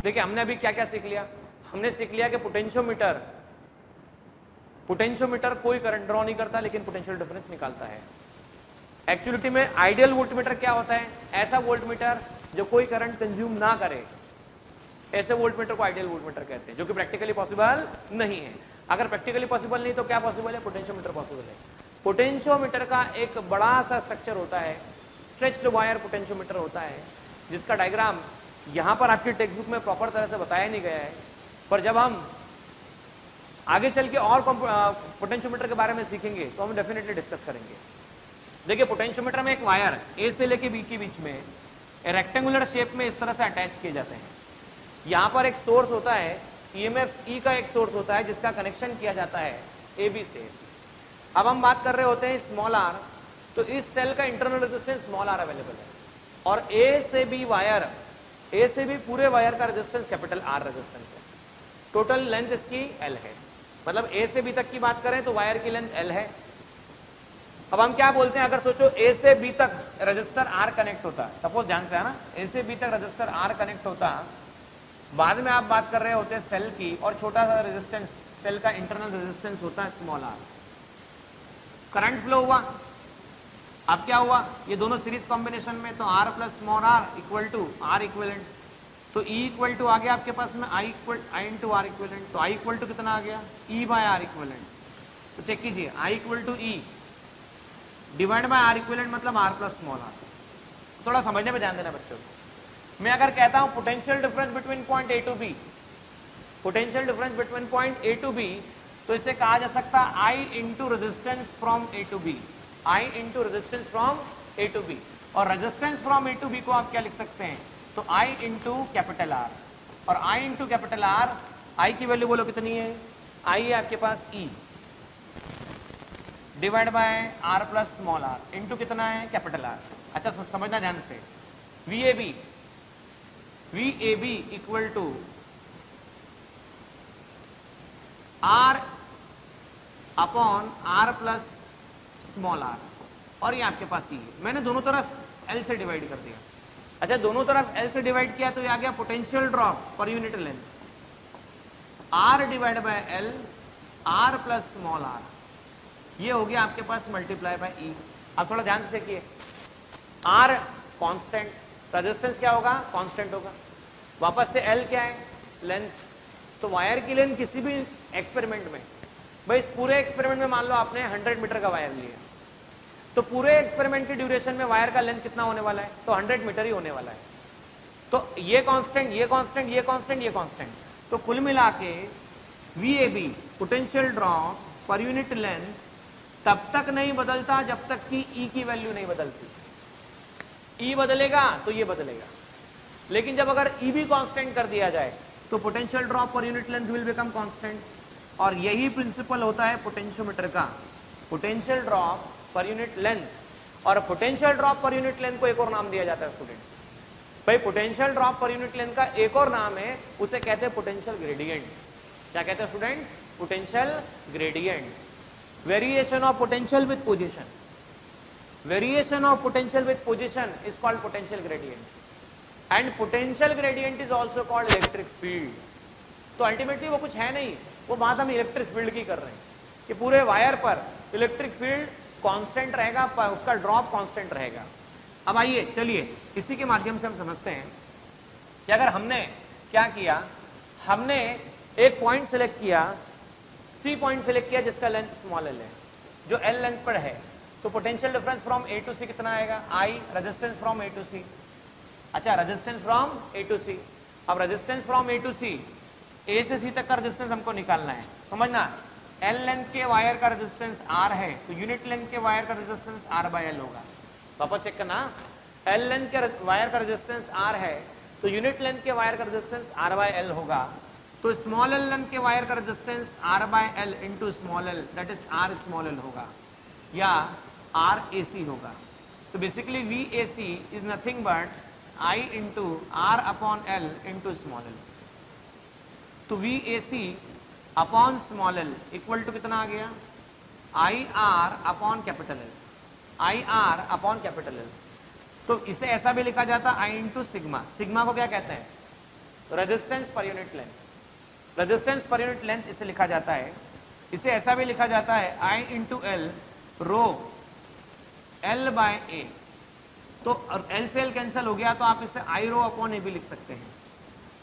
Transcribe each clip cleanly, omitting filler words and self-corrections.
देखिए हमने अभी क्या क्या सीख लिया, हमने सीख लिया कि पोटेंशियोमीटर कोई करंट ड्रॉ नहीं करता लेकिन पोटेंशियल डिफरेंस निकालता है। एक्चुअलिटी में आइडियल वोल्टमीटर क्या होता है? ऐसा वोल्टमीटर जो कोई करंट कंज्यूम ना करे, ऐसे वोल्टमीटर को आइडियल वोल्टमीटर कहते हैं, जो कि प्रैक्टिकली पॉसिबल नहीं है। अगर प्रैक्टिकली पॉसिबल नहीं तो क्या पॉसिबल है? पोटेंशियोमीटर पॉसिबल है। पोटेंशियोमीटर का एक बड़ा सा स्ट्रक्चर होता है, स्ट्रेच्ड वायर पोटेंशियोमीटर होता है, जिसका डायग्राम यहां पर आपकी टेक्स्ट बुक में प्रॉपर तरह से बताया नहीं गया है, पर जब हम आगे चल के और पोटेंशियोमीटर के बारे में सीखेंगे तो हम डेफिनेटली डिस्कस करेंगे। देखिए पोटेंशियोमीटर में एक वायर ए से लेके बी के बीच में रेक्टेंगुलर शेप में इस तरह से अटैच किए जाते हैं। यहां पर एक सोर्स होता है, ईएमएफ ई का एक सोर्स होता है जिसका कनेक्शन किया जाता है ए बी से। अब हम बात कर रहे होते हैं स्मॉल आर, तो इस सेल का internal resistance small R available है, और ए से बी पूरे वायर का रेजिस्टेंस कैपिटल आर रेजिस्टेंस है। टोटल लेंथ इसकी एल है, मतलब ए से बी तक की बात करें तो वायर की लेंथ एल है। अब हम क्या बोलते हैं, अगर सोचो ए से बी तक रजिस्टर आर कनेक्ट होता, सपोज ध्यान से है ना, ए से बी तक रजिस्टर आर कनेक्ट होता, बाद में आप बात कर रहे होते हैं सेल की, और छोटा सा रेजिस्टेंस सेल का इंटरनल रेजिस्टेंस होता है स्मॉल आर। करंट फ्लो हुआ, अब क्या हुआ, ये दोनों सीरीज कॉम्बिनेशन में, तो R plus small R equal to R equivalent, तो ई इक्वल टू आ गया आपके पास में आई इंटू आर इक्विवेलेंट, तो आई इक्वल टू कितना आ गया? E by R equivalent. तो चेक कीजिए, I equal to E divide by R equivalent मतलब आर प्लस स्मॉल आर। थोड़ा समझने में ध्यान देना बच्चों को। मैं अगर कहता हूं potential difference between point A to B, potential difference between point A to B, तो इसे कहा जा सकता है I into resistance from A to B, I into resistance from A to B. और resistance from A to B को आप क्या लिख सकते हैं? तो आई इंटू कैपिटल आर, और I into capital R, I की वैल्यू बोलो कितनी है? आई है आपके पास E divide by R plus small R into कितना है? Capital R. अच्छा समझना ध्यान से, V A B equal to R upon R plus small R, और ये आपके पास ई है। मैंने दोनों तरफ एल से डिवाइड कर दिया। अच्छा दोनों तरफ एल से डिवाइड किया तो ये आ गया पोटेंशियल ड्रॉप पर unit length, R divide by L, R plus small R, ये हो गया आपके पास मल्टीप्लाई बाय ई। अब थोड़ा ध्यान से देखिए, आर कांस्टेंट, रेजिस्टेंस क्या होगा? कांस्टेंट होगा। वापस से एल क्या है? लेंथ। तो वायर की लेंथ किसी भी एक्सपेरिमेंट में, भाई इस पूरे एक्सपेरिमेंट में मान लो आपने 100 मीटर का वायर लिया, तो पूरे एक्सपेरिमेंट की ड्यूरेशन में वायर का लेंथ कितना होने वाला है? तो 100 मीटर ही होने वाला है। तो ये कांस्टेंट, ये कांस्टेंट, ये कांस्टेंट, ये कांस्टेंट, तो कुल मिला के VAB पोटेंशियल ड्रॉप पर यूनिट लेंथ तब तक नहीं बदलता जब तक कि E की वैल्यू नहीं बदलती। E बदलेगा तो ये बदलेगा, लेकिन जब अगर E भी कांस्टेंट कर दिया जाए तो पोटेंशियल ड्रॉप पर unit length will become constant. और यही प्रिंसिपल होता है पोटेंशियोमीटर का, पोटेंशियल ड्रॉप पर यूनिट लेंथ। और पोटेंशियल ड्रॉप पर यूनिट लेंथ को एक और नाम दिया जाता है स्टूडेंट, भाई पोटेंशियल ड्रॉप पर यूनिट लेंथ का एक और नाम है, उसे कहते हैं पोटेंशियल ग्रेडियंट। क्या कहते हैं student? Potential gradient. Variation of potential with position, variation of potential with position is called potential gradient, and potential gradient is also called electric field. तो अल्टीमेटली वो कुछ है नहीं, वो बात हम इलेक्ट्रिक फील्ड की कर रहे हैं कि पूरे वायर पर इलेक्ट्रिक फील्ड कांस्टेंट रहेगा, उसका ड्रॉप कांस्टेंट रहेगा। अब आइए चलिए इसी के माध्यम से हम समझते हैं कि अगर हमने क्या किया, हमने एक पॉइंट सिलेक्ट किया, सी पॉइंट सिलेक्ट किया जिसका लेंथ स्मॉल एल है, जो एल लेंथ पर है, तो potential difference from A to C कितना आएगा? I, resistance from A to C. अच्छा resistance from A to C. अब resistance from A to C, A से सी तक का रेजिस्टेंस हमको निकालना है। समझना, एल लेंथ के वायर का रेजिस्टेंस आर है, तो यूनिट लेंथ के वायर का रेजिस्टेंस आर बाय एल होगा। वापस चेक करना, एल लेंथ के वायर का रेजिस्टेंस आर है, तो यूनिट लेंथ के वायर का रेजिस्टेंस आर बाय एल होगा। तो स्मॉल एल लेंथ के वायर का resistance R by L into small L, that is R small L होगा, या आर ए सी होगा। तो basically V A C is nothing but I into R upon L into small L. तो V A C upon small L equal to कितना आ गया? I R upon capital L, I R upon capital L. तो इसे ऐसा भी लिखा जाता आई इंटू सिग्मा। सिग्मा को क्या कहते हैं? तो रेजिस्टेंस पर यूनिट लेंथ, रेजिस्टेंस पर यूनिट लेंथ इसे लिखा जाता है, इसे ऐसा भी लिखा जाता है I into L rho L by A. तो L से L कैंसिल हो गया तो आप इसे I रो अपॉन ए भी लिख सकते हैं।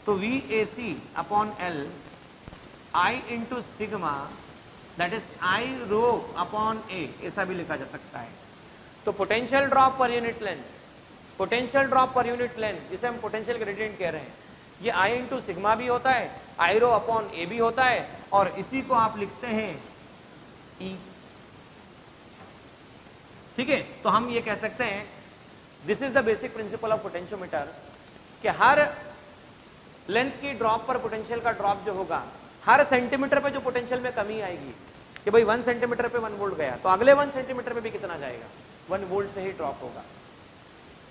तो VAC upon L I into sigma that is I rho upon A, ऐसा भी लिखा जा सकता है। तो पोटेंशियल ड्रॉप पर यूनिट लेंथ, पोटेंशियल ड्रॉप पर यूनिट लेंथ जिसे हम पोटेंशियल ग्रेडियंट कह रहे हैं, ये I इंटू सिग्मा भी होता है, I रो अपॉन ए भी होता है, और इसी को आप लिखते हैं E। ठीक है, तो हम ये कह सकते हैं this is the basic principle of potentiometer कि हर लेंथ की ड्रॉप पर पोटेंशियल का ड्रॉप जो होगा, हर सेंटीमीटर पे जो पोटेंशियल में कमी आएगी कि भाई 1 सेंटीमीटर पे 1 वोल्ट गया तो अगले 1 सेंटीमीटर पे भी कितना जाएगा, 1 वोल्ट से ही ड्रॉप होगा।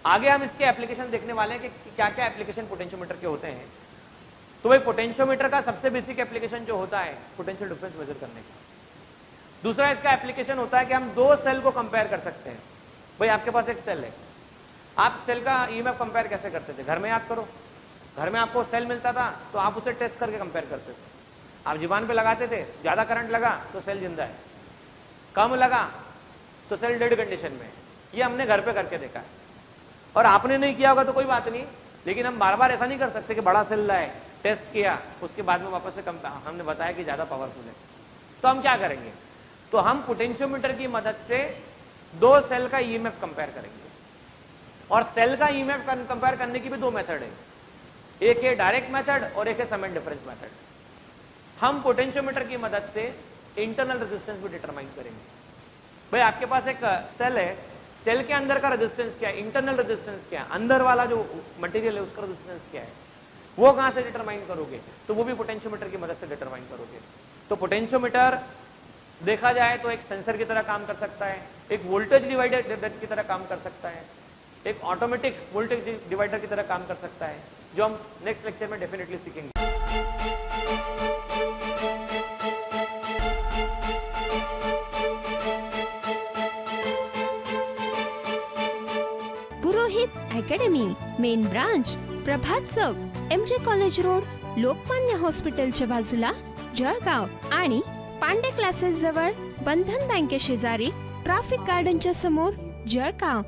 आगे हम इसके एप्लीकेशन देखने वाले हैं कि क्या क्या एप्लीकेशन पोटेंशियोमीटर के होते हैं। तो भाई पोटेंशियोमीटर का सबसे बेसिक एप्लीकेशन जो होता है पोटेंशियल डिफरेंस मेजर करने का। दूसरा इसका एप्लीकेशन होता है कि हम दो सेल को कंपेयर कर सकते हैं। भाई आपके पास एक सेल है, आप सेल का ईएमएफ कंपेयर कैसे करते थे, घर में याद करो। घर में आपको सेल मिलता था तो आप उसे टेस्ट करके कंपेयर करते थे। आप जीवान पे लगाते थे, ज्यादा करंट लगा तो सेल जिंदा है, कम लगा तो सेल डेड कंडीशन में है। ये हमने घर पे करके देखा है, और आपने नहीं किया होगा तो कोई बात नहीं, लेकिन हम बार बार ऐसा नहीं कर सकते कि बड़ा सेल लाए, टेस्ट किया, उसके बाद में वापस से हमने बताया कि ज्यादा पावरफुल है। तो हम क्या करेंगे, तो हम पोटेंशियोमीटर की मदद से दो सेल का ईएमएफ कंपेयर करेंगे। और सेल का ईएमएफ कंपेयर करने की भी दो मेथड है, एक है डायरेक्ट मेथड और एक है सम एंड डिफरेंस मेथड। हम पोटेंशियोमीटर की मदद से इंटरनल रेजिस्टेंस भी डिटरमाइन करेंगे। भाई आपके पास एक सेल है, सेल के अंदर का रेजिस्टेंस क्या है, इंटरनल रेजिस्टेंस क्या है, अंदर वाला जो मटेरियल है उसका रेजिस्टेंस क्या है, वो कहां से डिटरमाइन करोगे, तो वो भी पोटेंशियोमीटर की मदद से डिटरमाइन करोगे। तो पोटेंशियोमीटर देखा जाए तो एक सेंसर की तरह काम कर सकता है, एक वोल्टेज डिवाइडर की तरह काम कर सकता है, एक ऑटोमेटिक वोल्टेज डिवाइडर की तरह काम कर सकता है, जो हम नेक्स्ट लेक्चर में डेफिनेटली सीखेंगे। पुरोहित अकॅडमी, मेन ब्रांच प्रभात चौक, MJ कॉलेज रोड, लोकमान्य हॉस्पिटलच्या बाजूला, जळगाव, आणि पांडे क्लासेस जवळ, बंधन बँके शेजारी, ट्रॅफिक गार्डनच्या समोर, जळगाव।